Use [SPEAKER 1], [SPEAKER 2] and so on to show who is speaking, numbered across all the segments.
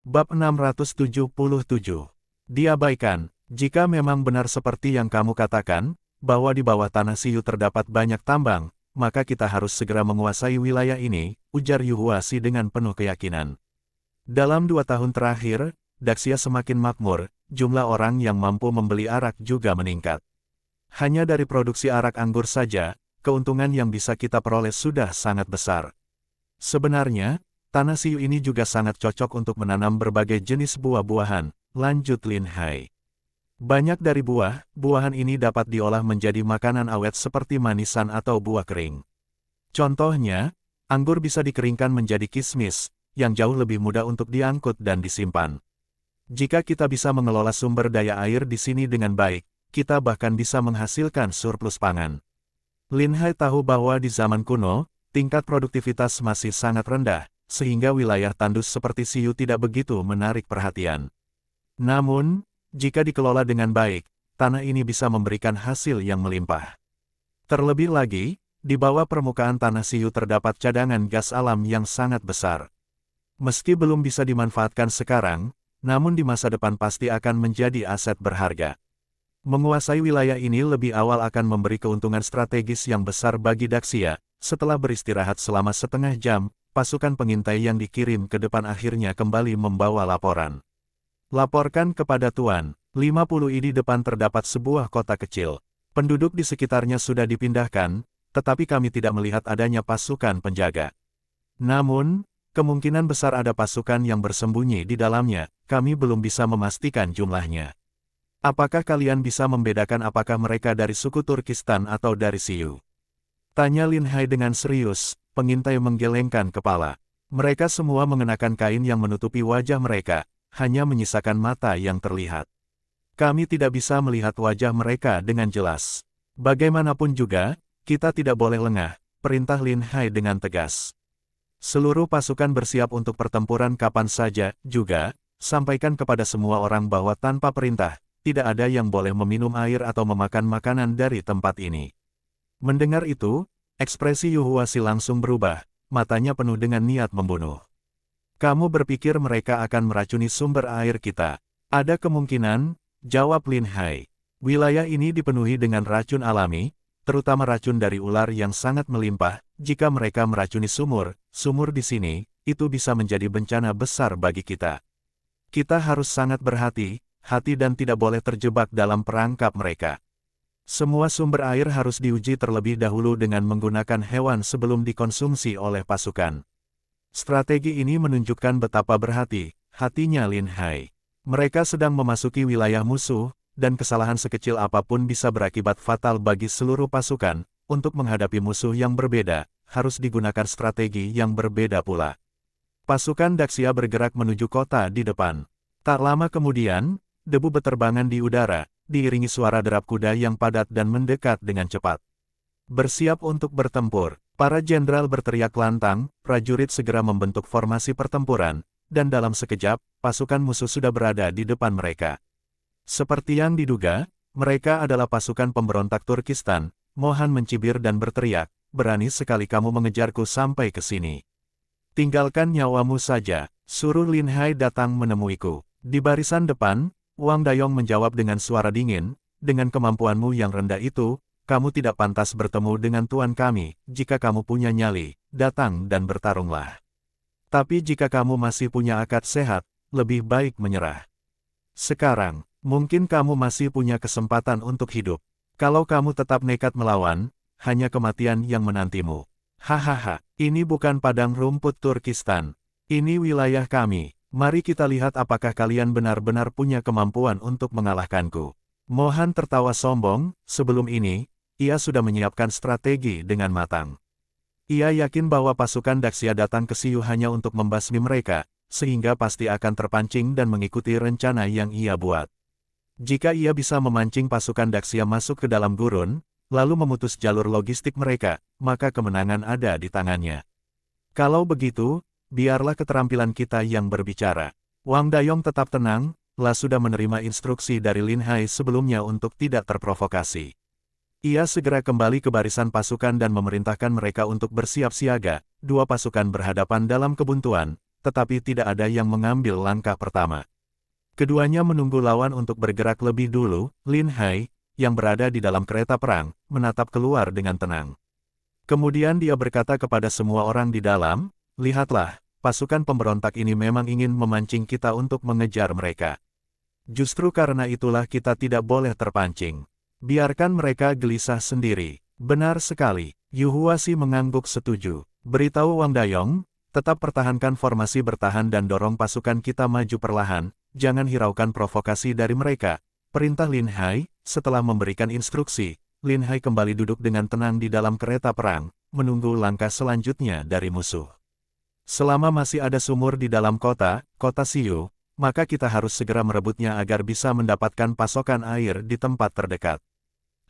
[SPEAKER 1] Bab 677. Diabaikan, jika memang benar seperti yang kamu katakan, bahwa di bawah tanah Siyu terdapat banyak tambang, maka kita harus segera menguasai wilayah ini, ujar Yuhuasi dengan penuh keyakinan. Dalam 2 tahun terakhir, Daxia semakin makmur, jumlah orang yang mampu membeli arak juga meningkat. Hanya dari produksi arak anggur saja, keuntungan yang bisa kita peroleh sudah sangat besar. Sebenarnya, tanah Siyu ini juga sangat cocok untuk menanam berbagai jenis buah-buahan, lanjut Lin Hai. Banyak dari buah-buahan ini dapat diolah menjadi makanan awet seperti manisan atau buah kering. Contohnya, anggur bisa dikeringkan menjadi kismis, yang jauh lebih mudah untuk diangkut dan disimpan. Jika kita bisa mengelola sumber daya air di sini dengan baik, kita bahkan bisa menghasilkan surplus pangan. Lin Hai tahu bahwa di zaman kuno, tingkat produktivitas masih sangat rendah, sehingga wilayah tandus seperti Siyu tidak begitu menarik perhatian. Namun, jika dikelola dengan baik, tanah ini bisa memberikan hasil yang melimpah. Terlebih lagi, di bawah permukaan tanah Siyu terdapat cadangan gas alam yang sangat besar. Meski belum bisa dimanfaatkan sekarang, namun di masa depan pasti akan menjadi aset berharga. Menguasai wilayah ini lebih awal akan memberi keuntungan strategis yang besar bagi Daxia. Setelah beristirahat selama setengah jam, pasukan pengintai yang dikirim ke depan akhirnya kembali membawa laporan. Laporkan kepada Tuan, 50 di depan terdapat sebuah kota kecil. Penduduk di sekitarnya sudah dipindahkan, tetapi kami tidak melihat adanya pasukan penjaga. Namun, kemungkinan besar ada pasukan yang bersembunyi di dalamnya, kami belum bisa memastikan jumlahnya. Apakah kalian bisa membedakan apakah mereka dari suku Turkistan atau dari Siyu? Tanya Lin Hai dengan serius, pengintai menggelengkan kepala. Mereka semua mengenakan kain yang menutupi wajah mereka, hanya menyisakan mata yang terlihat. Kami tidak bisa melihat wajah mereka dengan jelas. Bagaimanapun juga, kita tidak boleh lengah, perintah Lin Hai dengan tegas. Seluruh pasukan bersiap untuk pertempuran kapan saja, juga, sampaikan kepada semua orang bahwa tanpa perintah, tidak ada yang boleh meminum air atau memakan makanan dari tempat ini. Mendengar itu, ekspresi Yuhuasi langsung berubah, matanya penuh dengan niat membunuh. Kamu berpikir mereka akan meracuni sumber air kita? Ada kemungkinan, jawab Lin Hai. Wilayah ini dipenuhi dengan racun alami, terutama racun dari ular yang sangat melimpah. Jika mereka meracuni sumur di sini, itu bisa menjadi bencana besar bagi kita. Kita harus sangat berhati-hati dan tidak boleh terjebak dalam perangkap mereka. Semua sumber air harus diuji terlebih dahulu dengan menggunakan hewan sebelum dikonsumsi oleh pasukan. Strategi ini menunjukkan betapa berhati-hatinya Lin Hai. Mereka sedang memasuki wilayah musuh, dan kesalahan sekecil apapun bisa berakibat fatal bagi seluruh pasukan. Untuk menghadapi musuh yang berbeda, harus digunakan strategi yang berbeda pula. Pasukan Daxia bergerak menuju kota di depan. Tak lama kemudian, debu beterbangan di udara, diiringi suara derap kuda yang padat dan mendekat dengan cepat. Bersiap untuk bertempur, para jenderal berteriak lantang, prajurit segera membentuk formasi pertempuran, dan dalam sekejap, pasukan musuh sudah berada di depan mereka. Seperti yang diduga, mereka adalah pasukan pemberontak Turkistan. Mohan mencibir dan berteriak, berani sekali kamu mengejarku sampai ke sini. Tinggalkan nyawamu saja, suruh Lin Hai datang menemuiku. Di barisan depan, Wang Dayong menjawab dengan suara dingin, dengan kemampuanmu yang rendah itu, kamu tidak pantas bertemu dengan tuan kami. Jika kamu punya nyali, datang dan bertarunglah. Tapi jika kamu masih punya akad sehat, lebih baik menyerah. Sekarang, mungkin kamu masih punya kesempatan untuk hidup. Kalau kamu tetap nekat melawan, hanya kematian yang menantimu. Hahaha, ini bukan padang rumput Turkistan. Ini wilayah kami. Mari kita lihat apakah kalian benar-benar punya kemampuan untuk mengalahkanku. Mohan tertawa sombong, sebelum ini, ia sudah menyiapkan strategi dengan matang. Ia yakin bahwa pasukan Daxia datang ke Siyu hanya untuk membasmi mereka, sehingga pasti akan terpancing dan mengikuti rencana yang ia buat. Jika ia bisa memancing pasukan Daxia masuk ke dalam gurun, lalu memutus jalur logistik mereka, maka kemenangan ada di tangannya. Kalau begitu, biarlah keterampilan kita yang berbicara. Wang Dayong tetap tenang, sudah menerima instruksi dari Lin Hai sebelumnya untuk tidak terprovokasi. Ia segera kembali ke barisan pasukan dan memerintahkan mereka untuk bersiap siaga. Dua pasukan berhadapan dalam kebuntuan, tetapi tidak ada yang mengambil langkah pertama. Keduanya menunggu lawan untuk bergerak lebih dulu. Lin Hai, yang berada di dalam kereta perang, menatap keluar dengan tenang. Kemudian dia berkata kepada semua orang di dalam, "Lihatlah, pasukan pemberontak ini memang ingin memancing kita untuk mengejar mereka. Justru karena itulah kita tidak boleh terpancing. Biarkan mereka gelisah sendiri." "Benar sekali." Yu Huasi mengangguk setuju. "Beritahu Wang Dayong, tetap pertahankan formasi bertahan dan dorong pasukan kita maju perlahan, jangan hiraukan provokasi dari mereka," perintah Lin Hai. Setelah memberikan instruksi, Lin Hai kembali duduk dengan tenang di dalam kereta perang, menunggu langkah selanjutnya dari musuh. Selama masih ada sumur di dalam kota Siyu, maka kita harus segera merebutnya agar bisa mendapatkan pasokan air di tempat terdekat.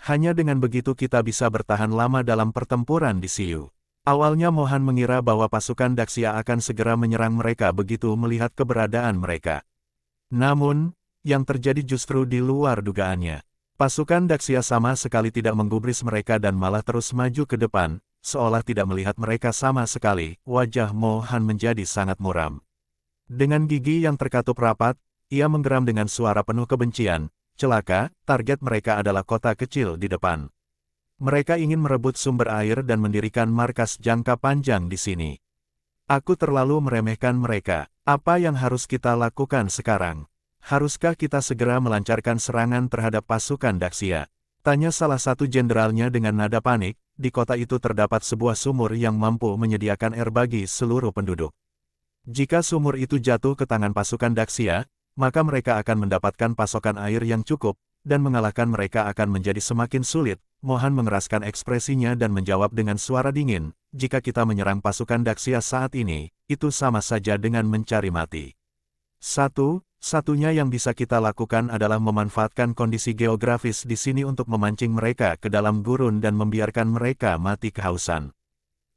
[SPEAKER 1] Hanya dengan begitu kita bisa bertahan lama dalam pertempuran di Siyu. Awalnya Mohan mengira bahwa pasukan Daxia akan segera menyerang mereka begitu melihat keberadaan mereka. Namun, yang terjadi justru di luar dugaannya. Pasukan Daxia sama sekali tidak menggubris mereka dan malah terus maju ke depan, seolah tidak melihat mereka sama sekali. Wajah Mohan menjadi sangat muram. Dengan gigi yang terkatup rapat, ia menggeram dengan suara penuh kebencian. "Celaka, target mereka adalah kota kecil di depan. Mereka ingin merebut sumber air dan mendirikan markas jangka panjang di sini. Aku terlalu meremehkan mereka. Apa yang harus kita lakukan sekarang? Haruskah kita segera melancarkan serangan terhadap pasukan Daxia?" tanya salah satu jenderalnya dengan nada panik. Di kota itu terdapat sebuah sumur yang mampu menyediakan air bagi seluruh penduduk. Jika sumur itu jatuh ke tangan pasukan Daxia, maka mereka akan mendapatkan pasokan air yang cukup, dan mengalahkan mereka akan menjadi semakin sulit. Mohan mengeraskan ekspresinya dan menjawab dengan suara dingin, "Jika kita menyerang pasukan Daxia saat ini, itu sama saja dengan mencari mati. Satu-satunya yang bisa kita lakukan adalah memanfaatkan kondisi geografis di sini untuk memancing mereka ke dalam gurun dan membiarkan mereka mati kehausan."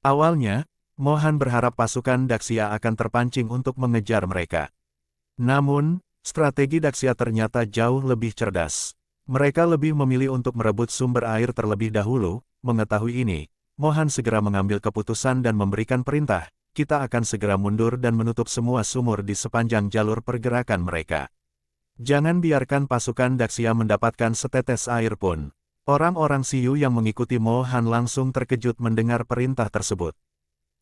[SPEAKER 1] Awalnya, Mohan berharap pasukan Daxia akan terpancing untuk mengejar mereka. Namun, strategi Daxia ternyata jauh lebih cerdas. Mereka lebih memilih untuk merebut sumber air terlebih dahulu. Mengetahui ini, Mohan segera mengambil keputusan dan memberikan perintah, "Kita akan segera mundur dan menutup semua sumur di sepanjang jalur pergerakan mereka. Jangan biarkan pasukan Daxia mendapatkan setetes air pun." Orang-orang Siyu yang mengikuti Mohan langsung terkejut mendengar perintah tersebut.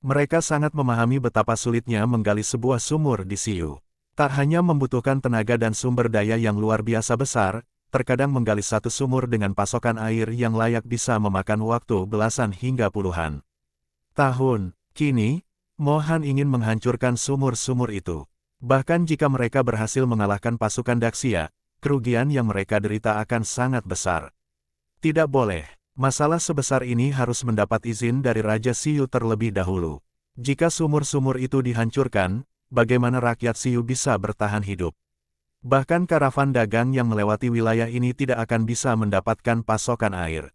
[SPEAKER 1] Mereka sangat memahami betapa sulitnya menggali sebuah sumur di Siyu. Tak hanya membutuhkan tenaga dan sumber daya yang luar biasa besar, terkadang menggali satu sumur dengan pasokan air yang layak bisa memakan waktu belasan hingga puluhan tahun. Kini, Mohan ingin menghancurkan sumur-sumur itu. Bahkan jika mereka berhasil mengalahkan pasukan Daxia, kerugian yang mereka derita akan sangat besar. Tidak boleh. Masalah sebesar ini harus mendapat izin dari Raja Siyu terlebih dahulu. Jika sumur-sumur itu dihancurkan, bagaimana rakyat Siyu bisa bertahan hidup? Bahkan karavan dagang yang melewati wilayah ini tidak akan bisa mendapatkan pasokan air.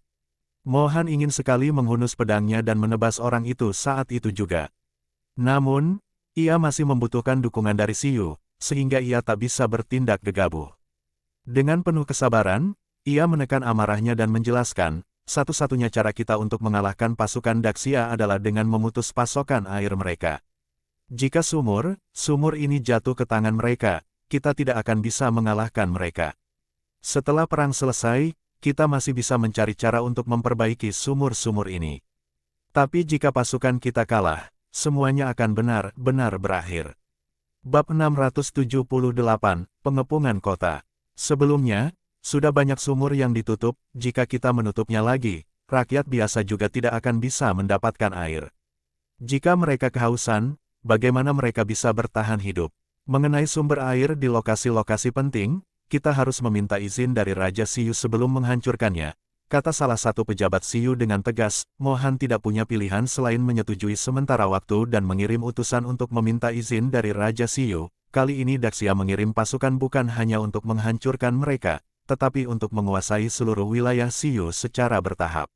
[SPEAKER 1] Mohan ingin sekali menghunus pedangnya dan menebas orang itu saat itu juga. Namun, ia masih membutuhkan dukungan dari Siyu, sehingga ia tak bisa bertindak gegabah. Dengan penuh kesabaran, ia menekan amarahnya dan menjelaskan, "Satu-satunya cara kita untuk mengalahkan pasukan Daxia adalah dengan memutus pasokan air mereka. Jika sumur ini jatuh ke tangan mereka, kita tidak akan bisa mengalahkan mereka. Setelah perang selesai, kita masih bisa mencari cara untuk memperbaiki sumur-sumur ini. Tapi jika pasukan kita kalah, semuanya akan benar-benar berakhir." Bab 678, Pengepungan Kota. Sebelumnya, sudah banyak sumur yang ditutup. Jika kita menutupnya lagi, rakyat biasa juga tidak akan bisa mendapatkan air. Jika mereka kehausan, bagaimana mereka bisa bertahan hidup? Mengenai sumber air di lokasi-lokasi penting, kita harus meminta izin dari Raja Siyu sebelum menghancurkannya, kata salah satu pejabat Siyu dengan tegas. Mohan tidak punya pilihan selain menyetujui sementara waktu dan mengirim utusan untuk meminta izin dari Raja Siyu. Kali ini Daxia mengirim pasukan bukan hanya untuk menghancurkan mereka, tetapi untuk menguasai seluruh wilayah Siyu secara bertahap.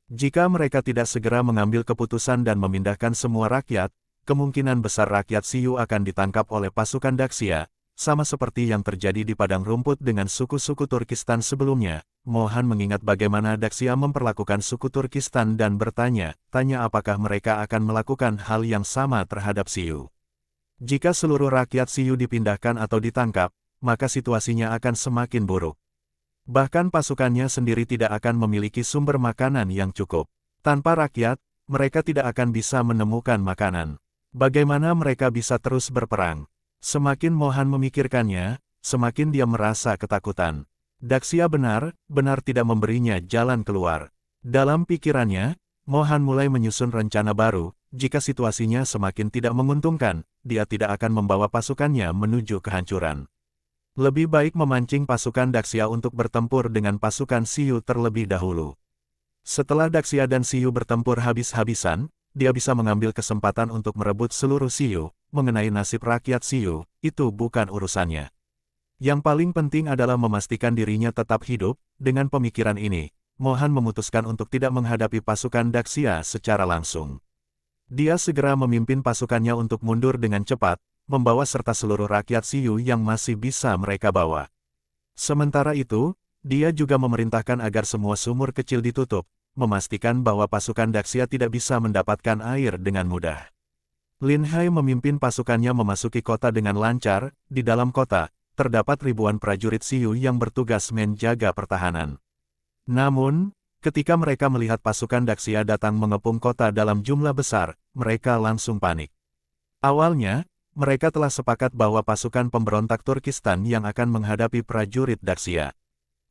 [SPEAKER 1] Jika mereka tidak segera mengambil keputusan dan memindahkan semua rakyat, kemungkinan besar rakyat Siyu akan ditangkap oleh pasukan Daxia, sama seperti yang terjadi di padang rumput dengan suku-suku Turkistan sebelumnya. Mohan mengingat bagaimana Daxia memperlakukan suku Turkistan dan bertanya-tanya apakah mereka akan melakukan hal yang sama terhadap Siyu. Jika seluruh rakyat Siyu dipindahkan atau ditangkap, maka situasinya akan semakin buruk. Bahkan pasukannya sendiri tidak akan memiliki sumber makanan yang cukup. Tanpa rakyat, mereka tidak akan bisa menemukan makanan. Bagaimana mereka bisa terus berperang? Semakin Mohan memikirkannya, semakin dia merasa ketakutan. Daxia benar-benar tidak memberinya jalan keluar. Dalam pikirannya, Mohan mulai menyusun rencana baru. Jika situasinya semakin tidak menguntungkan, dia tidak akan membawa pasukannya menuju kehancuran. Lebih baik memancing pasukan Daxia untuk bertempur dengan pasukan Siyu terlebih dahulu. Setelah Daxia dan Siyu bertempur habis-habisan, dia bisa mengambil kesempatan untuk merebut seluruh Siyu. Mengenai nasib rakyat Siyu, itu bukan urusannya. Yang paling penting adalah memastikan dirinya tetap hidup. Dengan pemikiran ini, Mohan memutuskan untuk tidak menghadapi pasukan Daxia secara langsung. Dia segera memimpin pasukannya untuk mundur dengan cepat, membawa serta seluruh rakyat Siyu yang masih bisa mereka bawa. Sementara itu, dia juga memerintahkan agar semua sumur kecil ditutup, memastikan bahwa pasukan Daxia tidak bisa mendapatkan air dengan mudah. Lin Hai memimpin pasukannya memasuki kota dengan lancar. Di dalam kota, terdapat ribuan prajurit Siyu yang bertugas menjaga pertahanan. Namun, ketika mereka melihat pasukan Daxia datang mengepung kota dalam jumlah besar, mereka langsung panik. Awalnya, mereka telah sepakat bahwa pasukan pemberontak Turkistan yang akan menghadapi prajurit Daxia.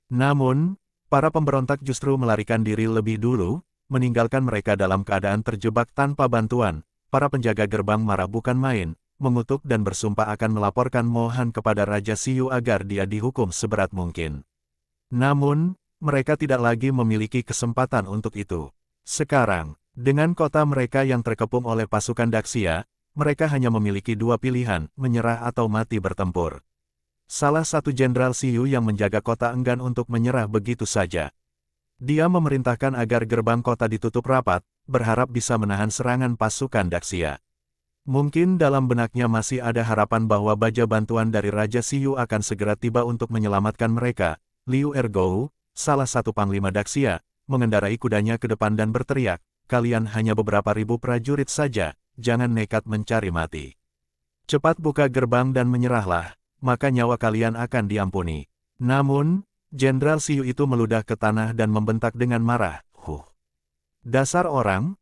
[SPEAKER 1] Namun, para pemberontak justru melarikan diri lebih dulu, meninggalkan mereka dalam keadaan terjebak tanpa bantuan. Para penjaga gerbang marah bukan main, mengutuk dan bersumpah akan melaporkan Mohan kepada Raja Siyu agar dia dihukum seberat mungkin. Namun, mereka tidak lagi memiliki kesempatan untuk itu. Sekarang, dengan kota mereka yang terkepung oleh pasukan Daxia, mereka hanya memiliki dua pilihan, menyerah atau mati bertempur. Salah satu jenderal Siyu yang menjaga kota enggan untuk menyerah begitu saja. Dia memerintahkan agar gerbang kota ditutup rapat, berharap bisa menahan serangan pasukan Daxia. Mungkin dalam benaknya masih ada harapan bahwa baja bantuan dari Raja Siyu akan segera tiba untuk menyelamatkan mereka. Liu Ergou, salah satu panglima Daxia, mengendarai kudanya ke depan dan berteriak, "Kalian hanya beberapa ribu prajurit saja. Jangan nekat mencari mati. Cepat buka gerbang dan menyerahlah, maka nyawa kalian akan diampuni." Namun, Jenderal Siyu itu meludah ke tanah dan membentak dengan marah, Dasar orang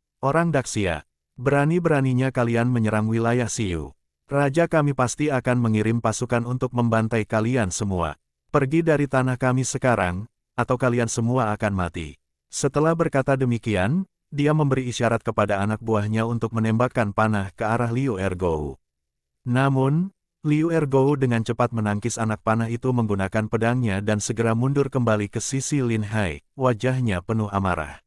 [SPEAKER 1] Daxia, berani-beraninya kalian menyerang wilayah Siyu. Raja kami pasti akan mengirim pasukan untuk membantai kalian semua. Pergi dari tanah kami sekarang, atau kalian semua akan mati." Setelah berkata demikian, dia memberi isyarat kepada anak buahnya untuk menembakkan panah ke arah Liu Ergou. Namun, Liu Ergou dengan cepat menangkis anak panah itu menggunakan pedangnya dan segera mundur kembali ke sisi Lin Hai, wajahnya penuh amarah.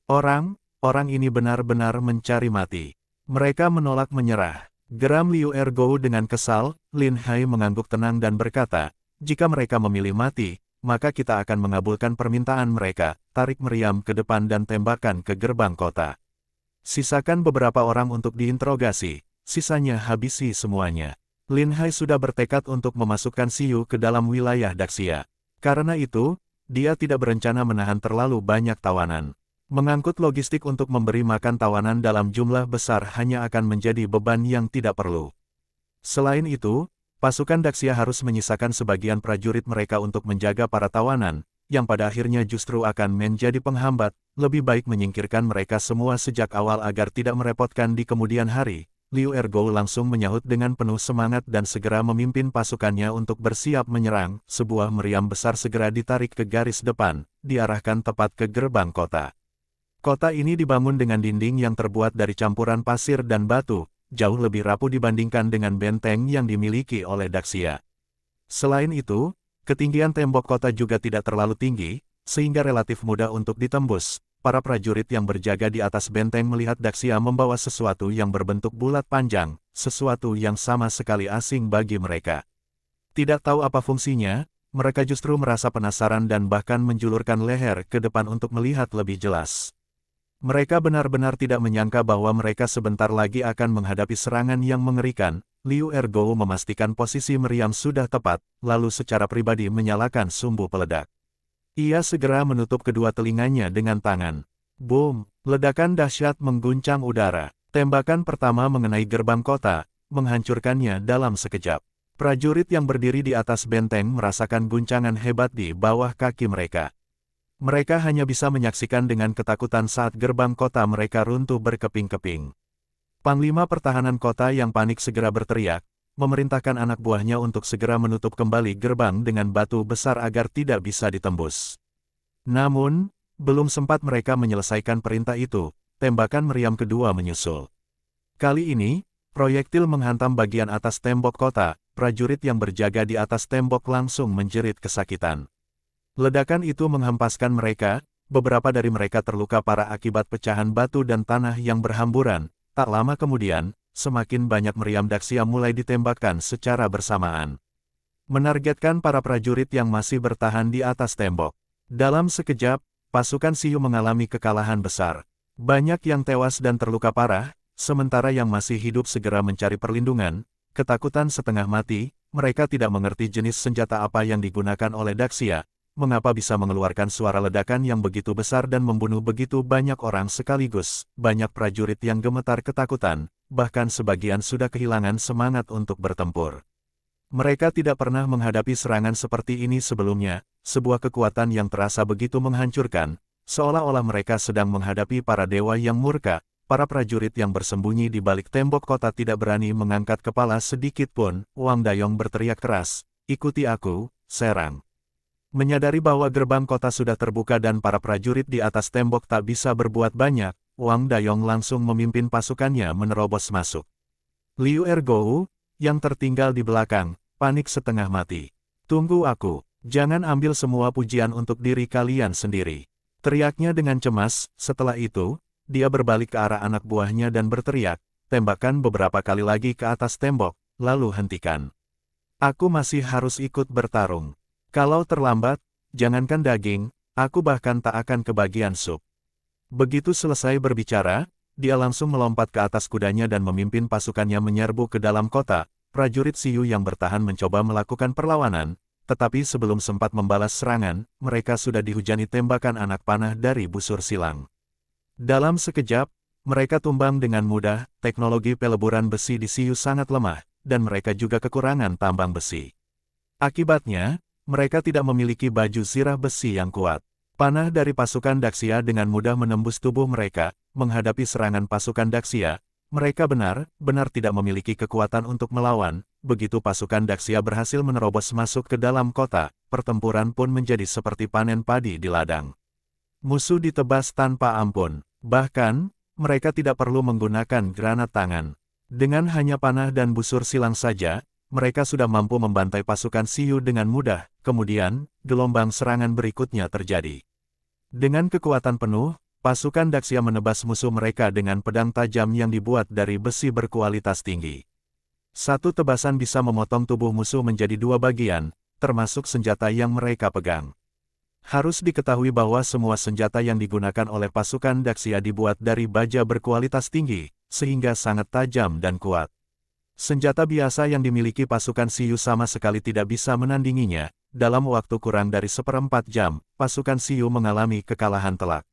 [SPEAKER 1] Orang ini benar-benar mencari mati. Mereka menolak menyerah. Geram Liu Ergou dengan kesal. Lin Hai mengangguk tenang dan berkata, "Jika mereka memilih mati, maka kita akan mengabulkan permintaan mereka. Tarik meriam ke depan dan tembakan ke gerbang kota. Sisakan beberapa orang untuk diinterogasi, sisanya habisi semuanya." Lin Hai sudah bertekad untuk memasukkan Siyu ke dalam wilayah Daxia. Karena itu, dia tidak berencana menahan terlalu banyak tawanan. Mengangkut logistik untuk memberi makan tawanan dalam jumlah besar hanya akan menjadi beban yang tidak perlu. Selain itu, pasukan Daxia harus menyisakan sebagian prajurit mereka untuk menjaga para tawanan, yang pada akhirnya justru akan menjadi penghambat. Lebih baik menyingkirkan mereka semua sejak awal agar tidak merepotkan di kemudian hari. Liu Ergou langsung menyahut dengan penuh semangat dan segera memimpin pasukannya untuk bersiap menyerang. Sebuah meriam besar segera ditarik ke garis depan, diarahkan tepat ke gerbang kota. Kota ini dibangun dengan dinding yang terbuat dari campuran pasir dan batu, jauh lebih rapuh dibandingkan dengan benteng yang dimiliki oleh Daxia. Selain itu, ketinggian tembok kota juga tidak terlalu tinggi, sehingga relatif mudah untuk ditembus. Para prajurit yang berjaga di atas benteng melihat Daxia membawa sesuatu yang berbentuk bulat panjang, sesuatu yang sama sekali asing bagi mereka. Tidak tahu apa fungsinya, mereka justru merasa penasaran dan bahkan menjulurkan leher ke depan untuk melihat lebih jelas. Mereka benar-benar tidak menyangka bahwa mereka sebentar lagi akan menghadapi serangan yang mengerikan. Liu Ergou memastikan posisi meriam sudah tepat, lalu secara pribadi menyalakan sumbu peledak. Ia segera menutup kedua telinganya dengan tangan. Boom! Ledakan dahsyat mengguncang udara. Tembakan pertama mengenai gerbang kota, menghancurkannya dalam sekejap. Prajurit yang berdiri di atas benteng merasakan guncangan hebat di bawah kaki mereka. Mereka hanya bisa menyaksikan dengan ketakutan saat gerbang kota mereka runtuh berkeping-keping. Panglima pertahanan kota yang panik segera berteriak, memerintahkan anak buahnya untuk segera menutup kembali gerbang dengan batu besar agar tidak bisa ditembus. Namun, belum sempat mereka menyelesaikan perintah itu, tembakan meriam kedua menyusul. Kali ini, proyektil menghantam bagian atas tembok kota, prajurit yang berjaga di atas tembok langsung menjerit kesakitan. Ledakan itu menghempaskan mereka, beberapa dari mereka terluka parah akibat pecahan batu dan tanah yang berhamburan. Tak lama kemudian, semakin banyak meriam Daxia mulai ditembakkan secara bersamaan, menargetkan para prajurit yang masih bertahan di atas tembok. Dalam sekejap, pasukan Siyu mengalami kekalahan besar. Banyak yang tewas dan terluka parah, sementara yang masih hidup segera mencari perlindungan. Ketakutan setengah mati, mereka tidak mengerti jenis senjata apa yang digunakan oleh Daxia, mengapa bisa mengeluarkan suara ledakan yang begitu besar dan membunuh begitu banyak orang sekaligus. Banyak prajurit yang gemetar ketakutan, bahkan sebagian sudah kehilangan semangat untuk bertempur. Mereka tidak pernah menghadapi serangan seperti ini sebelumnya, sebuah kekuatan yang terasa begitu menghancurkan, seolah-olah mereka sedang menghadapi para dewa yang murka. Para prajurit yang bersembunyi di balik tembok kota tidak berani mengangkat kepala sedikit pun. Wang Dayong berteriak keras, "Ikuti aku, serang!" Menyadari bahwa gerbang kota sudah terbuka dan para prajurit di atas tembok tak bisa berbuat banyak, Wang Dayong langsung memimpin pasukannya menerobos masuk. Liu Ergou, yang tertinggal di belakang, panik setengah mati. "Tunggu aku, jangan ambil semua pujian untuk diri kalian sendiri," teriaknya dengan cemas. Setelah itu, dia berbalik ke arah anak buahnya dan berteriak, "Tembakan beberapa kali lagi ke atas tembok, lalu hentikan. Aku masih harus ikut bertarung. Kalau terlambat, jangankan daging, aku bahkan tak akan kebagian sup." Begitu selesai berbicara, dia langsung melompat ke atas kudanya dan memimpin pasukannya menyerbu ke dalam kota. Prajurit Siyu yang bertahan mencoba melakukan perlawanan, tetapi sebelum sempat membalas serangan, mereka sudah dihujani tembakan anak panah dari busur silang. Dalam sekejap, mereka tumbang dengan mudah. Teknologi peleburan besi di Siyu sangat lemah, dan mereka juga kekurangan tambang besi. Akibatnya, mereka tidak memiliki baju zirah besi yang kuat. Panah dari pasukan Daxia dengan mudah menembus tubuh mereka. Menghadapi serangan pasukan Daxia, mereka benar-benar tidak memiliki kekuatan untuk melawan. Begitu pasukan Daxia berhasil menerobos masuk ke dalam kota, pertempuran pun menjadi seperti panen padi di ladang. Musuh ditebas tanpa ampun. Bahkan, mereka tidak perlu menggunakan granat tangan. Dengan hanya panah dan busur silang saja, mereka sudah mampu membantai pasukan Siyu dengan mudah. Kemudian, gelombang serangan berikutnya terjadi. Dengan kekuatan penuh, pasukan Daxia menebas musuh mereka dengan pedang tajam yang dibuat dari besi berkualitas tinggi. Satu tebasan bisa memotong tubuh musuh menjadi dua bagian, termasuk senjata yang mereka pegang. Harus diketahui bahwa semua senjata yang digunakan oleh pasukan Daxia dibuat dari baja berkualitas tinggi, sehingga sangat tajam dan kuat. Senjata biasa yang dimiliki pasukan Siyu sama sekali tidak bisa menandinginya. Dalam waktu kurang dari 1/4 jam, pasukan Siyu mengalami kekalahan telak.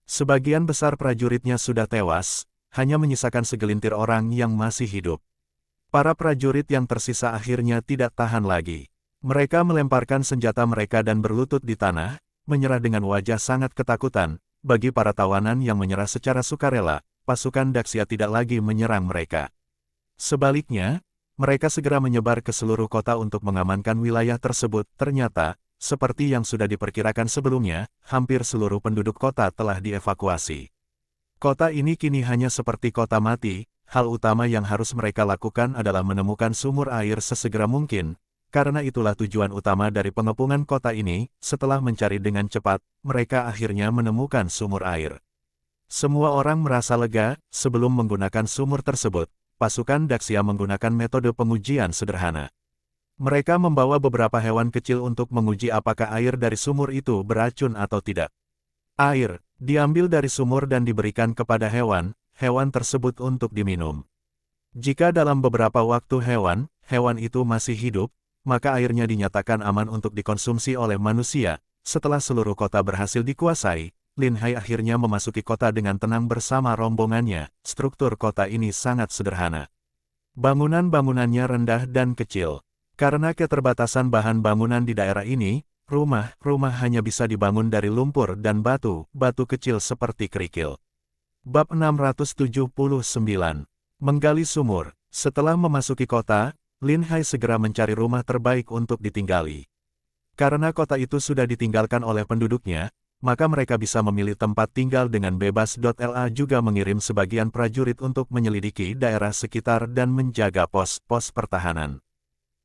[SPEAKER 1] Sebagian besar prajuritnya sudah tewas, hanya menyisakan segelintir orang yang masih hidup. Para prajurit yang tersisa akhirnya tidak tahan lagi. Mereka melemparkan senjata mereka dan berlutut di tanah, menyerah dengan wajah sangat ketakutan. Bagi para tawanan yang menyerah secara sukarela, pasukan Daxia tidak lagi menyerang mereka. Sebaliknya, mereka segera menyebar ke seluruh kota untuk mengamankan wilayah tersebut. Ternyata, seperti yang sudah diperkirakan sebelumnya, hampir seluruh penduduk kota telah dievakuasi. Kota ini kini hanya seperti kota mati. Hal utama yang harus mereka lakukan adalah menemukan sumur air sesegera mungkin. Karena itulah tujuan utama dari pengepungan kota ini. Setelah mencari dengan cepat, mereka akhirnya menemukan sumur air. Semua orang merasa lega. Sebelum menggunakan sumur tersebut, pasukan Daxia menggunakan metode pengujian sederhana. Mereka membawa beberapa hewan kecil untuk menguji apakah air dari sumur itu beracun atau tidak. Air diambil dari sumur dan diberikan kepada hewan tersebut untuk diminum. Jika dalam beberapa waktu hewan itu masih hidup, maka airnya dinyatakan aman untuk dikonsumsi oleh manusia. Setelah seluruh kota berhasil dikuasai, Lin Hai akhirnya memasuki kota dengan tenang bersama rombongannya. Struktur kota ini sangat sederhana. Bangunan-bangunannya rendah dan kecil. Karena keterbatasan bahan bangunan di daerah ini, rumah hanya bisa dibangun dari lumpur dan batu kecil seperti kerikil. Bab 679. Menggali sumur. Setelah memasuki kota, Lin Hai segera mencari rumah terbaik untuk ditinggali. Karena kota itu sudah ditinggalkan oleh penduduknya, maka mereka bisa memilih tempat tinggal dengan bebas. LA juga mengirim sebagian prajurit untuk menyelidiki daerah sekitar dan menjaga pos-pos pertahanan.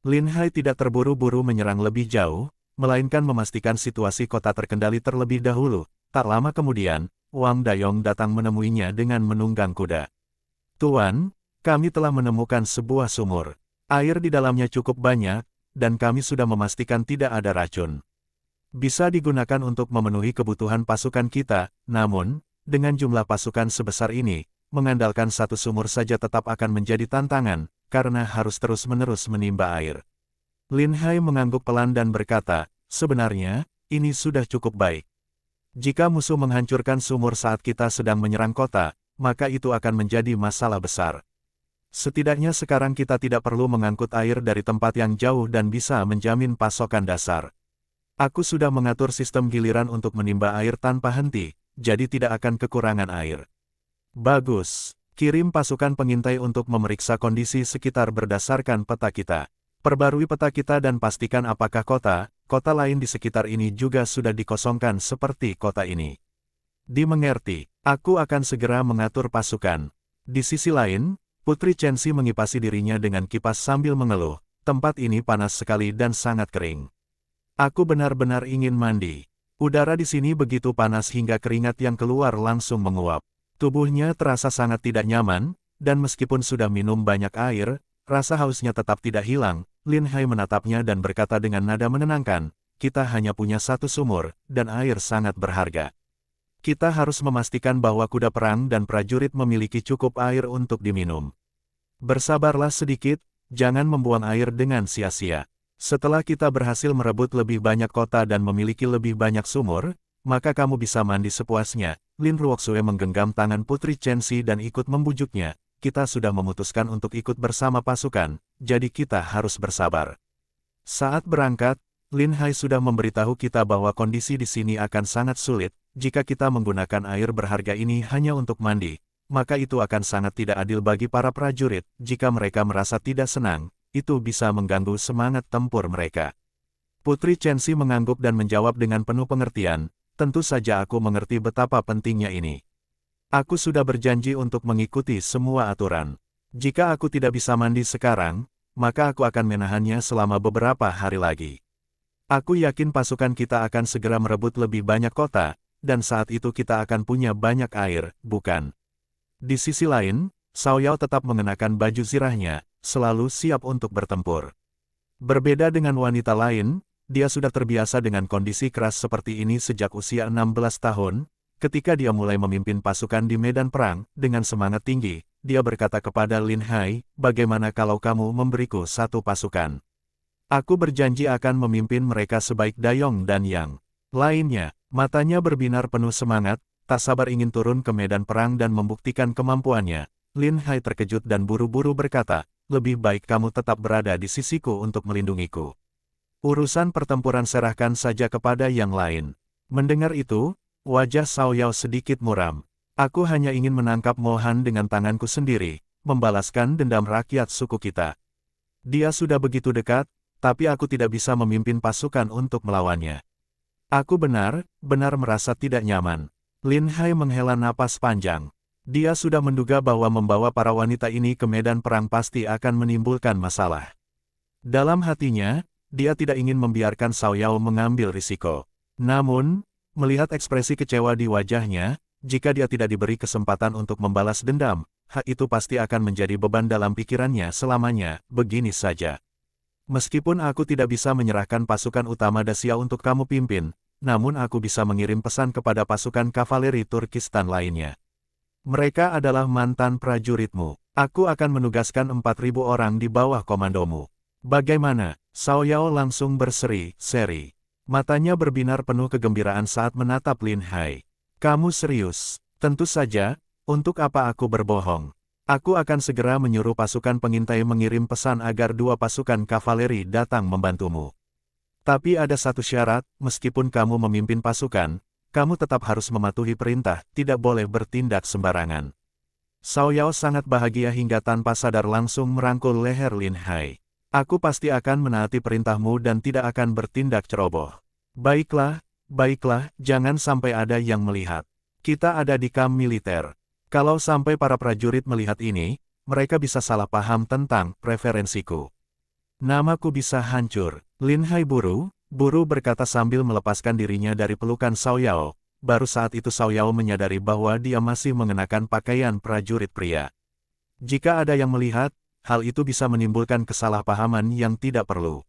[SPEAKER 1] Lin Hai tidak terburu-buru menyerang lebih jauh, melainkan memastikan situasi kota terkendali terlebih dahulu. Tak lama kemudian, Wang Dayong datang menemuinya dengan menunggang kuda. "Tuan, kami telah menemukan sebuah sumur. Air di dalamnya cukup banyak, dan kami sudah memastikan tidak ada racun. Bisa digunakan untuk memenuhi kebutuhan pasukan kita, namun, dengan jumlah pasukan sebesar ini, mengandalkan satu sumur saja tetap akan menjadi tantangan, karena harus terus-menerus menimba air." Lin Hai mengangguk pelan dan berkata, "Sebenarnya, ini sudah cukup baik. Jika musuh menghancurkan sumur saat kita sedang menyerang kota, maka itu akan menjadi masalah besar. Setidaknya sekarang kita tidak perlu mengangkut air dari tempat yang jauh dan bisa menjamin pasokan dasar. Aku sudah mengatur sistem giliran untuk menimba air tanpa henti, jadi tidak akan kekurangan air." "Bagus. Kirim pasukan pengintai untuk memeriksa kondisi sekitar berdasarkan peta kita. Perbarui peta kita dan pastikan apakah kota lain di sekitar ini juga sudah dikosongkan seperti kota ini." "Dimengerti. Aku akan segera mengatur pasukan." Di sisi lain, Putri Chenxi mengipasi dirinya dengan kipas sambil mengeluh, "Tempat ini panas sekali dan sangat kering. Aku benar-benar ingin mandi. Udara di sini begitu panas hingga keringat yang keluar langsung menguap." Tubuhnya terasa sangat tidak nyaman, dan meskipun sudah minum banyak air, rasa hausnya tetap tidak hilang. Lin Hai menatapnya dan berkata dengan nada menenangkan, "Kita hanya punya satu sumur, dan air sangat berharga. Kita harus memastikan bahwa kuda perang dan prajurit memiliki cukup air untuk diminum. Bersabarlah sedikit, jangan membuang air dengan sia-sia. Setelah kita berhasil merebut lebih banyak kota dan memiliki lebih banyak sumur, maka kamu bisa mandi sepuasnya." Lin Ruoxue menggenggam tangan Putri Chenxi dan ikut membujuknya, "Kita sudah memutuskan untuk ikut bersama pasukan, jadi kita harus bersabar." Saat berangkat, Lin Hai sudah memberitahu kita bahwa kondisi di sini akan sangat sulit. Jika kita menggunakan air berharga ini hanya untuk mandi, maka itu akan sangat tidak adil bagi para prajurit. Jika mereka merasa tidak senang, itu bisa mengganggu semangat tempur mereka. Putri Chenxi mengangguk dan menjawab dengan penuh pengertian, "Tentu saja aku mengerti betapa pentingnya ini. Aku sudah berjanji untuk mengikuti semua aturan. Jika aku tidak bisa mandi sekarang, maka aku akan menahannya selama beberapa hari lagi. Aku yakin pasukan kita akan segera merebut lebih banyak kota, dan saat itu kita akan punya banyak air, bukan?" Di sisi lain, Cao Yao tetap mengenakan baju zirahnya, selalu siap untuk bertempur. Berbeda dengan wanita lain, dia sudah terbiasa dengan kondisi keras seperti ini sejak usia 16 tahun. Ketika dia mulai memimpin pasukan di medan perang, dengan semangat tinggi, dia berkata kepada Lin Hai, "Bagaimana kalau kamu memberiku satu pasukan? Aku berjanji akan memimpin mereka sebaik Dayong dan Yang lainnya." Matanya berbinar penuh semangat, tak sabar ingin turun ke medan perang dan membuktikan kemampuannya. Lin Hai terkejut dan buru-buru berkata, "Lebih baik kamu tetap berada di sisiku untuk melindungiku. Urusan pertempuran serahkan saja kepada yang lain." Mendengar itu, wajah Cao Yao sedikit muram. "Aku hanya ingin menangkap Mo Han dengan tanganku sendiri, membalaskan dendam rakyat suku kita. Dia sudah begitu dekat, tapi aku tidak bisa memimpin pasukan untuk melawannya. Aku benar-benar merasa tidak nyaman." Lin Hai menghela napas panjang. Dia sudah menduga bahwa membawa para wanita ini ke medan perang pasti akan menimbulkan masalah. Dalam hatinya, dia tidak ingin membiarkan Cao Yao mengambil risiko. Namun, melihat ekspresi kecewa di wajahnya, jika dia tidak diberi kesempatan untuk membalas dendam, hak itu pasti akan menjadi beban dalam pikirannya selamanya. "Begini saja. Meskipun aku tidak bisa menyerahkan pasukan utama Daxia untuk kamu pimpin, namun aku bisa mengirim pesan kepada pasukan kavaleri Turkistan lainnya. Mereka adalah mantan prajuritmu. Aku akan menugaskan 4.000 orang di bawah komandomu. Bagaimana?" Cao Yao langsung berseri-seri. Matanya berbinar penuh kegembiraan saat menatap Lin Hai. "Kamu serius?" "Tentu saja, untuk apa aku berbohong? Aku akan segera menyuruh pasukan pengintai mengirim pesan agar 2 pasukan kavaleri datang membantumu. Tapi ada satu syarat, meskipun kamu memimpin pasukan, kamu tetap harus mematuhi perintah, tidak boleh bertindak sembarangan. Xiao Yao sangat bahagia hingga tanpa sadar langsung merangkul leher Lin Hai. Aku pasti akan menaati perintahmu dan tidak akan bertindak ceroboh. Baiklah, baiklah, jangan sampai ada yang melihat. Kita ada di kamp militer. Kalau sampai para prajurit melihat ini, mereka bisa salah paham tentang preferensiku. Namaku bisa hancur. Lin Hai buru berkata sambil melepaskan dirinya dari pelukan Xiao Yao. Baru saat itu Xiao Yao menyadari bahwa dia masih mengenakan pakaian prajurit pria. Jika ada yang melihat, hal itu bisa menimbulkan kesalahpahaman yang tidak perlu.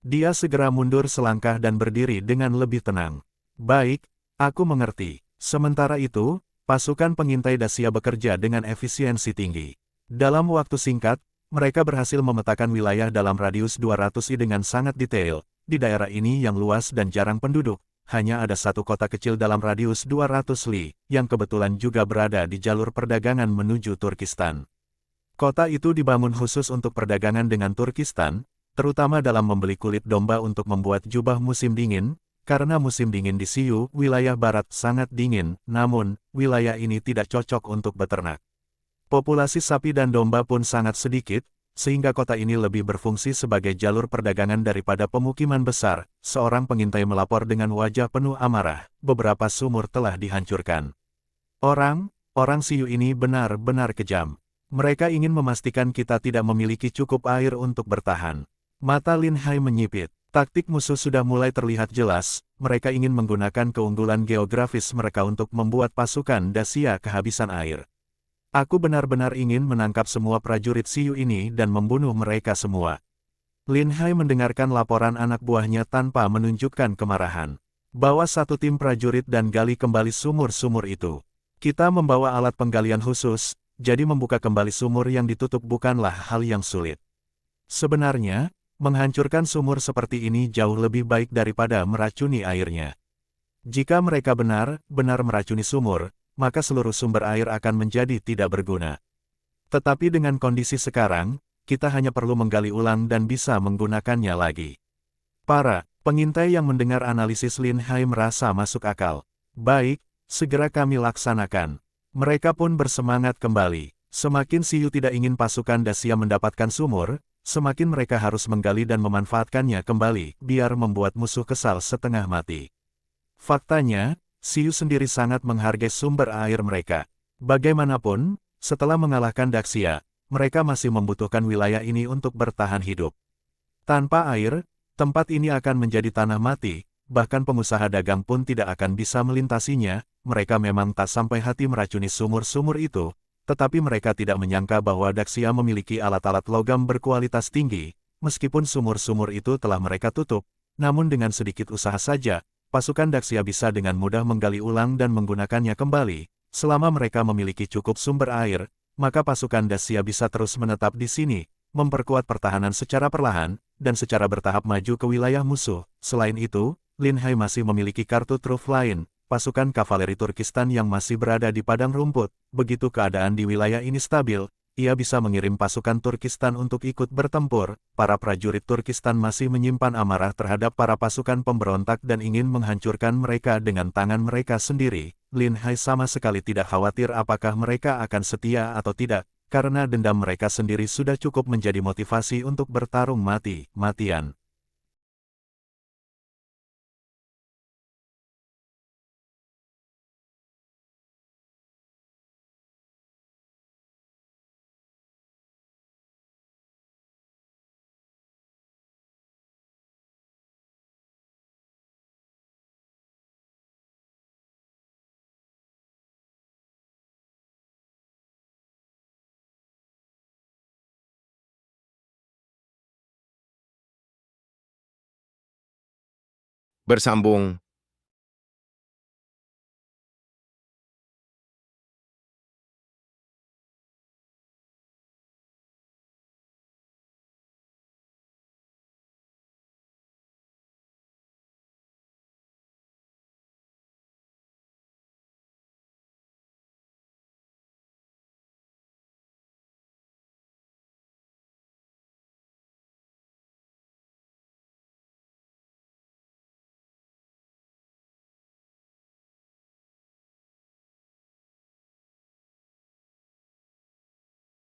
[SPEAKER 1] Dia segera mundur selangkah dan berdiri dengan lebih tenang. Baik, aku mengerti. Sementara itu, pasukan pengintai Dacia bekerja dengan efisiensi tinggi. Dalam waktu singkat, mereka berhasil memetakan wilayah dalam radius 200 I dengan sangat detail. Di daerah ini yang luas dan jarang penduduk, hanya ada satu kota kecil dalam radius 200 li, yang kebetulan juga berada di jalur perdagangan menuju Turkistan. Kota itu dibangun khusus untuk perdagangan dengan Turkistan, terutama dalam membeli kulit domba untuk membuat jubah musim dingin, karena musim dingin di Siyu, wilayah barat sangat dingin, namun, wilayah ini tidak cocok untuk beternak. Populasi sapi dan domba pun sangat sedikit, sehingga kota ini lebih berfungsi sebagai jalur perdagangan daripada pemukiman besar. Seorang pengintai melapor dengan wajah penuh amarah, beberapa sumur telah dihancurkan. Orang Siyu ini benar-benar kejam. Mereka ingin memastikan kita tidak memiliki cukup air untuk bertahan. Mata Lin Hai menyipit. Taktik musuh sudah mulai terlihat jelas, mereka ingin menggunakan keunggulan geografis mereka untuk membuat pasukan Dacia kehabisan air. Aku benar-benar ingin menangkap semua prajurit Siyu ini dan membunuh mereka semua. Lin Hai mendengarkan laporan anak buahnya tanpa menunjukkan kemarahan. Bawa satu tim prajurit dan gali kembali sumur-sumur itu. Kita membawa alat penggalian khusus, jadi membuka kembali sumur yang ditutup bukanlah hal yang sulit. Sebenarnya, menghancurkan sumur seperti ini jauh lebih baik daripada meracuni airnya. Jika mereka benar-benar meracuni sumur, maka seluruh sumber air akan menjadi tidak berguna. Tetapi dengan kondisi sekarang, kita hanya perlu menggali ulang dan bisa menggunakannya lagi. Para pengintai yang mendengar analisis Lin Hai merasa masuk akal. Baik, segera kami laksanakan. Mereka pun bersemangat kembali. Semakin Siyu tidak ingin pasukan Dacia mendapatkan sumur, semakin mereka harus menggali dan memanfaatkannya kembali, biar membuat musuh kesal setengah mati. Faktanya, Siyu sendiri sangat menghargai sumber air mereka. Bagaimanapun, setelah mengalahkan Dacia, mereka masih membutuhkan wilayah ini untuk bertahan hidup. Tanpa air, tempat ini akan menjadi tanah mati, bahkan pengusaha dagang pun tidak akan bisa melintasinya. Mereka memang tak sampai hati meracuni sumur-sumur itu, tetapi mereka tidak menyangka bahwa Dacia memiliki alat-alat logam berkualitas tinggi. Meskipun sumur-sumur itu telah mereka tutup, namun dengan sedikit usaha saja, pasukan Dacia bisa dengan mudah menggali ulang dan menggunakannya kembali. Selama mereka memiliki cukup sumber air, maka pasukan Dacia bisa terus menetap di sini, memperkuat pertahanan secara perlahan, dan secara bertahap maju ke wilayah musuh. Selain itu, Lin Hai masih memiliki kartu truf lain, pasukan kavaleri Turkistan yang masih berada di padang rumput. Begitu keadaan di wilayah ini stabil, ia bisa mengirim pasukan Turkistan untuk ikut bertempur. Para prajurit Turkistan masih menyimpan amarah terhadap para pasukan pemberontak dan ingin menghancurkan mereka dengan tangan mereka sendiri. Lin Hai sama sekali tidak khawatir apakah mereka akan setia atau tidak, karena dendam mereka sendiri sudah cukup menjadi motivasi untuk bertarung mati-matian.
[SPEAKER 2] Bersambung